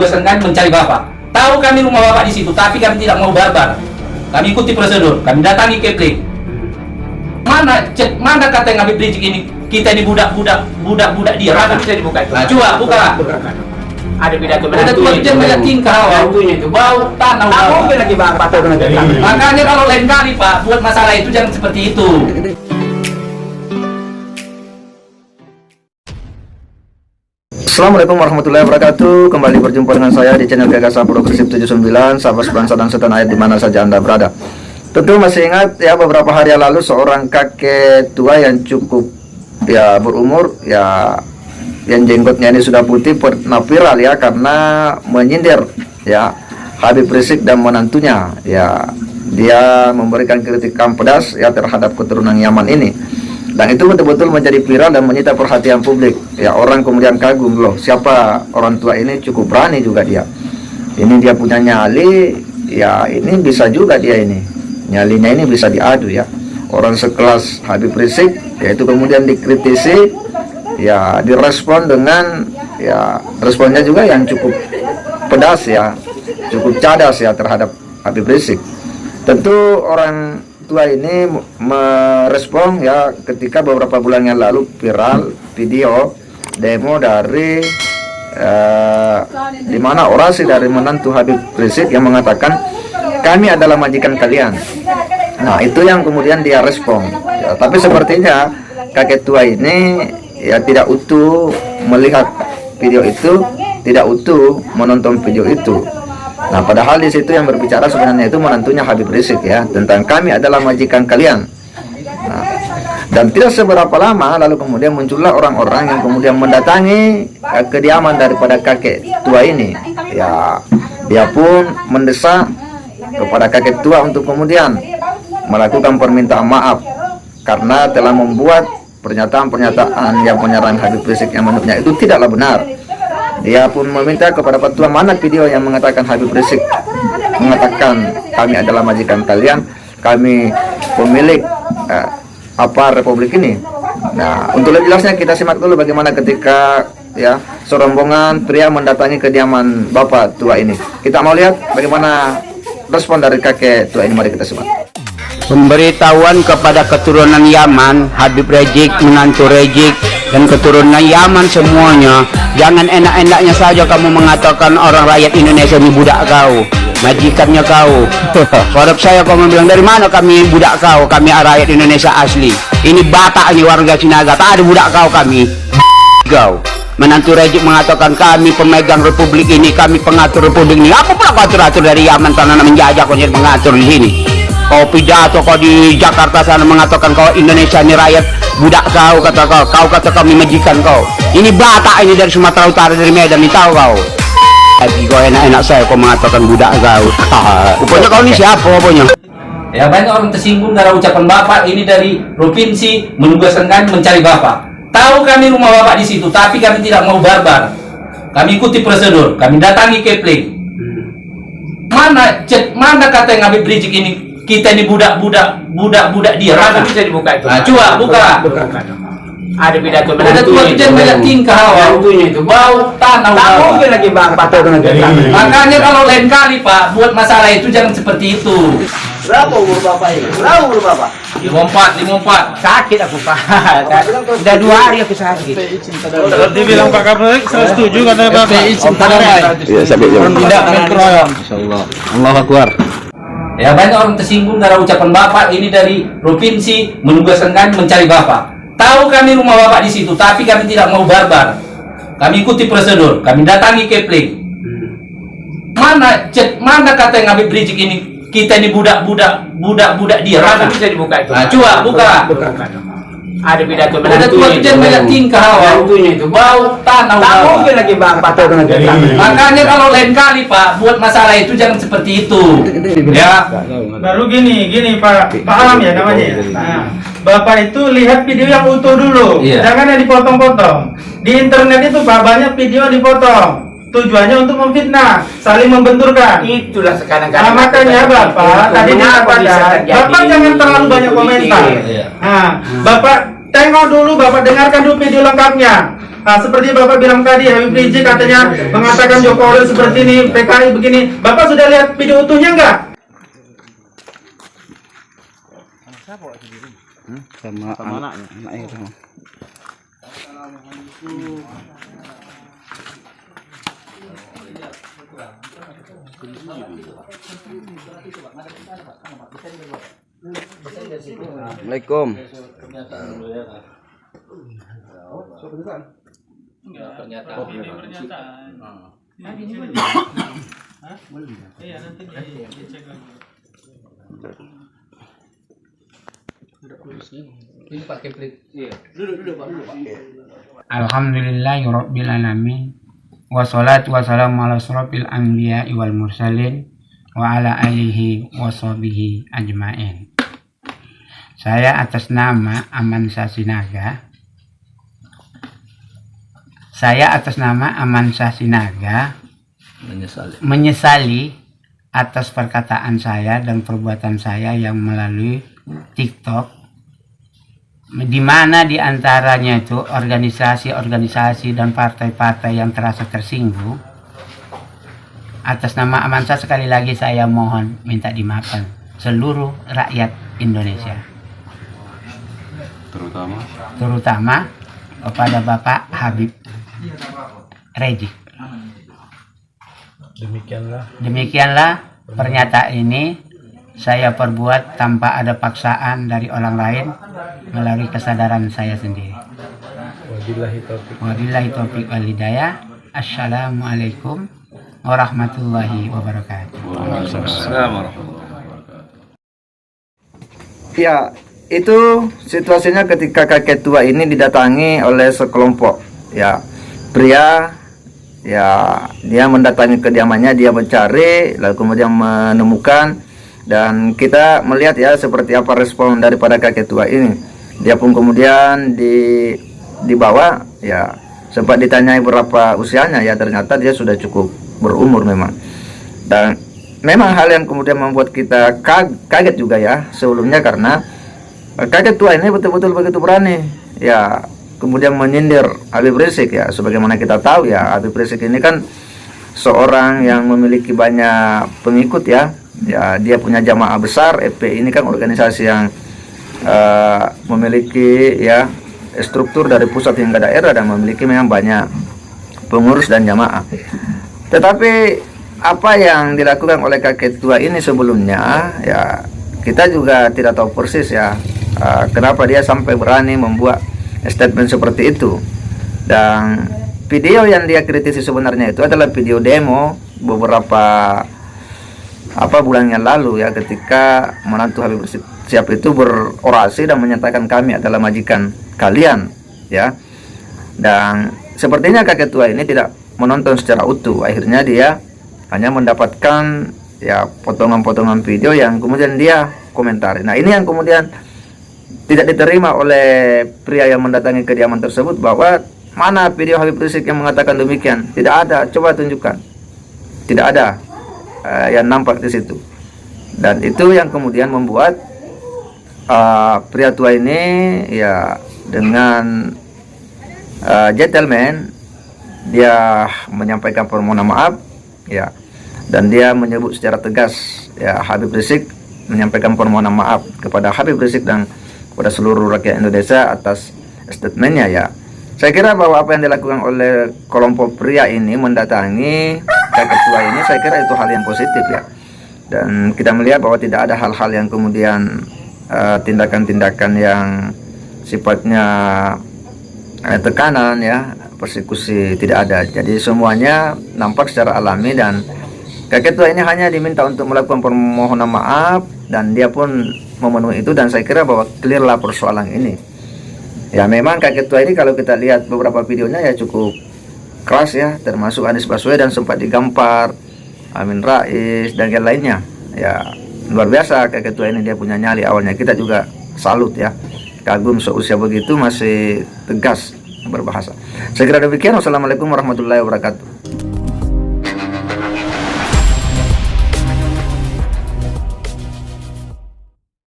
Tugasan kami mencari Bapak. Tahu kami rumah Bapak di situ, tapi kami tidak mau barbar. Kami ikuti prosedur, kami datangi Kepling. Mana kata yang Habib Rizik ini? Kita ini budak dia. Mana bisa dibuka itu? Nah, coba buka. Ada pidato Dia banyak tingkah. Bantunya itu bau Tanah. mungkin lagi Bapak tahu dengan Makanya kalau lain kali Pak buat masalah itu jangan seperti itu. Assalamualaikum warahmatullahi wabarakatuh. Kembali berjumpa dengan saya di channel Gagasan Progresif 79. Sahabat sebangsa dan setanah air di mana saja Anda berada. Tentu masih ingat ya, beberapa hari yang lalu seorang kakek tua yang cukup berumur yang jenggotnya ini sudah putih pernah viral ya, karena menyindir ya Habib Rizik dan menantunya ya. Dia memberikan kritikan pedas ya terhadap keturunan Yaman ini. Dan itu betul-betul menjadi viral dan menyita perhatian publik. Ya, orang kemudian kagum, loh, siapa orang tua ini, cukup berani juga dia. Ini dia punya nyali, ya ini bisa juga dia ini. Nyalinya ini bisa diadu ya. Orang sekelas Habib Rizik, yaitu kemudian dikritisi, ya direspon dengan ya responnya juga yang cukup pedas ya, cukup cadas ya terhadap Habib Rizik. Tentu orang tua ini merespon ya ketika beberapa bulan yang lalu viral video demo dari di mana orasi dari menantu Habib Rizik yang mengatakan kami adalah majikan kalian. Nah, itu yang kemudian dia respon ya, tapi sepertinya kakek tua ini ya tidak utuh melihat video itu, tidak utuh menonton video itu. Nah, padahal di situ yang berbicara sebenarnya itu menantunya Habib Rizik ya, tentang kami adalah majikan kalian. Nah, dan tidak seberapa lama lalu kemudian muncullah orang-orang yang kemudian mendatangi kediaman daripada kakek tua ini. Ya, dia pun mendesak kepada kakek tua untuk kemudian melakukan permintaan maaf karena telah membuat pernyataan-pernyataan yang menyerang Habib Rizik yang menurutnya itu tidaklah benar. Dia pun meminta kepada petua mana video yang mengatakan Habib Rizik mengatakan kami adalah majikan kalian, kami pemilik republik ini. Nah, untuk lebih jelasnya kita simak dulu bagaimana ketika ya serombongan pria mendatangi kediaman bapak tua ini. Kita mau lihat bagaimana respon dari kakek tua ini, mari kita simak. Pemberitahuan kepada keturunan Yaman, Habib Rizik, menantu Rizik, dan keturunan Yaman semuanya, jangan enak-enaknya saja kamu mengatakan orang rakyat Indonesia ini budak kau, majikannya kau. Korep saya kamu bilang dari mana kami budak kau, kami rakyat Indonesia asli. Ini Batak ini warga Sinaga, tak ada budak kau kami. Kau. Menantu Rizik mengatakan kami pemegang republik ini, kami pengatur republik ini. Apa pula kau atur-atur dari Yaman tanah menjajah kau jadi mengatur di sini? Kau pidato kau di Jakarta sana mengatakan kau Indonesia ini rakyat budak kau, kata kau kata kami majikan kau. Ini Batak ini dari Sumatera Utara, dari Medan, ini tahu kau. Tapi kau enak-enak saya kau mengatakan budak kau. Rupanya kau ini siapa pokoknya? Ya, banyak orang tersinggung karena ucapan Bapak ini dari provinsi menugaskan kami mencari Bapak. Tahu kami rumah Bapak di situ, tapi kami tidak mau barbar. Kami ikuti prosedur, kami datangi Kepling. Mana kata yang Habib Rizik ini? Kita ini budak dia. Mana bisa dibuka itu? Nah, coba buka. Ada pidato banyak tingkah. Bantunya itu bau Tanah. mungkin lagi Bapak tahu dengan Makanya kalau lain kali Pak buat masalah itu jangan seperti itu. Berapa umur Bapak ini? Berapa umur Bapak? 54. Sakit aku Pak. Udah 2 hari aku sakit. Dibilang Pak Kapolri, saya setuju kata Bapak. Iya, sampai jam. Tidak berkeroyok. Insyaallah. Allahu Akbar. Ya, banyak orang tersinggung karena ucapan Bapak ini dari provinsi menugaskan kami mencari Bapak. Tahu kami rumah Bapak di situ, tapi kami tidak mau barbar. Kami ikuti prosedur, kami datangi Kepling. Mana kata yang Habib Rizik ini? Kita ini budak dia. Mana bisa dibuka itu? Nah, coba buka. Ada pidato banyak tingkah. Bantunya itu bau Tanah. mungkin lagi Bapak tahu dengan Makanya kalau lain kali Pak buat masalah itu jangan seperti itu. Ya. Baru gini Pak Alam ya namanya. Nah, Bapak itu lihat video yang utuh dulu, Iya. jangan yang dipotong-potong. Di internet itu Pak banyak video dipotong, tujuannya untuk memfitnah, saling membenturkan. Itulah sekarang Nah, makanya Bapak tadi dikatakan, Bapak jangan terlalu banyak komentar. Iya. Nah, Bapak tengok dulu, Bapak dengarkan dulu video lengkapnya. Seperti Bapak bilang tadi, Habib Rizik katanya mengatakan Jokowi seperti ini, PKI begini. Bapak sudah lihat video utuhnya nggak? Sama anaknya. Assalamualaikum. Alhamdulillahirabbil alamin. Wassalatu wassalamu ala asrofil anbiya'i wal mursalin wa ala alihi wa sahbihi ajmain. Saya atas nama Aman Sasinaga. Menyesali atas perkataan saya dan perbuatan saya yang melalui TikTok, di mana diantaranya itu organisasi-organisasi dan partai-partai yang terasa tersinggung. Atas nama Amansa sekali lagi saya mohon minta dimaafkan seluruh rakyat Indonesia, terutama kepada Bapak Habib Rizik. Demikianlah pernyataan ini saya perbuat tanpa ada paksaan dari orang lain, melalui kesadaran saya sendiri. Wabillahi taufiq wal hidayah. Assalamualaikum warahmatullahi wabarakatuh. Ya, itu situasinya ketika kakek tua ini didatangi oleh sekelompok ya pria. Ya, dia mendatangi kediamannya, dia mencari, lalu kemudian menemukan, dan kita melihat ya seperti apa respon daripada kakek tua ini. Dia pun kemudian dibawa, ya sempat ditanyai berapa usianya, ya ternyata dia sudah cukup berumur memang. Dan memang hal yang kemudian membuat kita kaget juga ya sebelumnya, karena kakek tua ini betul-betul begitu berani ya kemudian menyindir Habib Rizik ya. Sebagaimana kita tahu ya, Habib Rizik ini kan seorang yang memiliki banyak pengikut ya. Ya, dia punya jamaah besar. FPI ini kan organisasi yang memiliki ya struktur dari pusat hingga daerah dan memiliki memang banyak pengurus dan jamaah. Tetapi apa yang dilakukan oleh kakek tua ini sebelumnya ya kita juga tidak tahu persis ya kenapa dia sampai berani membuat statement seperti itu. Dan video yang dia kritisi sebenarnya itu adalah video demo beberapa bulan yang lalu ya, ketika menantu Habib Rizik Syihab itu berorasi dan menyatakan kami adalah majikan kalian ya. Dan sepertinya kakek tua ini tidak menonton secara utuh. Akhirnya dia hanya mendapatkan ya potongan-potongan video yang kemudian dia komentari. Nah, ini yang kemudian tidak diterima oleh pria yang mendatangi kediaman tersebut, bahwa mana video Habib Rizik yang mengatakan demikian. Tidak ada, coba tunjukkan. Tidak ada yang nampak di situ. Dan itu yang kemudian membuat pria tua ini ya dengan gentleman dia menyampaikan permohonan maaf ya, dan dia menyebut secara tegas ya Habib Rizik menyampaikan permohonan maaf kepada Habib Rizik dan kepada seluruh rakyat Indonesia atas statementnya ya. Saya kira bahwa apa yang dilakukan oleh kelompok pria ini mendatangi kakek tua ini, saya kira itu hal yang positif ya. Dan kita melihat bahwa tidak ada hal-hal yang kemudian tindakan-tindakan yang sifatnya tekanan ya, persekusi, tidak ada. Jadi semuanya nampak secara alami, dan kakek tua ini hanya diminta untuk melakukan permohonan maaf dan dia pun memenuhi itu. Dan saya kira bahwa clear lah persoalan ini ya. Memang kakek tua ini kalau kita lihat beberapa videonya ya cukup keras ya, termasuk Anies Baswedan sempat digampar, Amin Rais dan yang lainnya ya. Luar biasa kakek tua ini, dia punya nyali awalnya. Kita juga salut ya, kagum seusia begitu masih tegas berbahasa. Saya kira demikian. Wassalamualaikum warahmatullahi wabarakatuh.